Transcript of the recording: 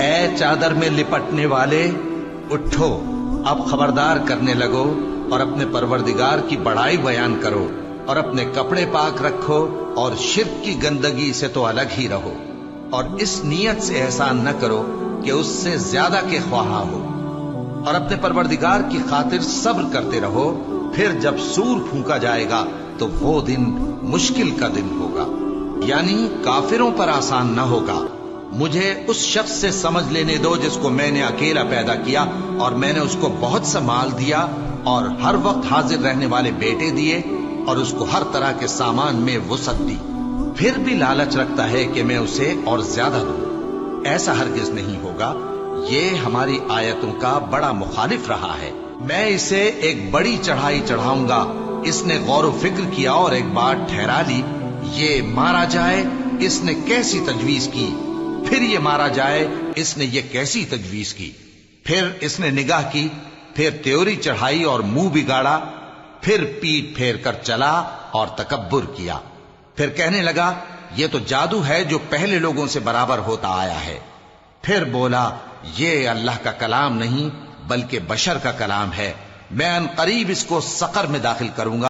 اے چادر میں لپٹنے والے، اٹھو، اب خبردار کرنے لگو اور اپنے پروردگار کی بڑائی بیان کرو، اور اپنے کپڑے پاک رکھو اور شرک کی گندگی سے تو الگ ہی رہو، اور اس نیت سے احسان نہ کرو کہ اس سے زیادہ کے خواہاں ہو، اور اپنے پروردگار کی خاطر صبر کرتے رہو، پھر جب سور پھونکا جائے گا تو وہ دن مشکل کا دن ہوگا، یعنی کافروں پر آسان نہ ہوگا۔ مجھے اس شخص سے سمجھ لینے دو جس کو میں نے اکیلا پیدا کیا، اور میں نے اس کو بہت سا مال دیا اور ہر وقت حاضر رہنے والے بیٹے دیے، اور اس کو ہر طرح کے سامان میں وسعت دی، پھر بھی لالچ رکھتا ہے کہ میں اسے اور زیادہ دوں۔ ایسا ہرگز نہیں ہوگا، یہ ہماری آیتوں کا بڑا مخالف رہا ہے۔ میں اسے ایک بڑی چڑھائی چڑھاؤں گا، اس نے غور و فکر کیا اور ایک بات ٹھہرا لی، یہ مارا جائے، اس نے کیسی تجویز کی، پھر یہ مارا جائے، اس نے یہ کیسی تجویز کی، پھر اس نے نگاہ کی، پھر تیوری چڑھائی اور منہ بگاڑا، پھر پیٹ پھیر کر چلا اور تکبر کیا، پھر کہنے لگا یہ تو جادو ہے جو پہلے لوگوں سے برابر ہوتا آیا ہے، پھر بولا یہ اللہ کا کلام نہیں بلکہ بشر کا کلام ہے، میں ان قریب اس کو سقر میں داخل کروں گا۔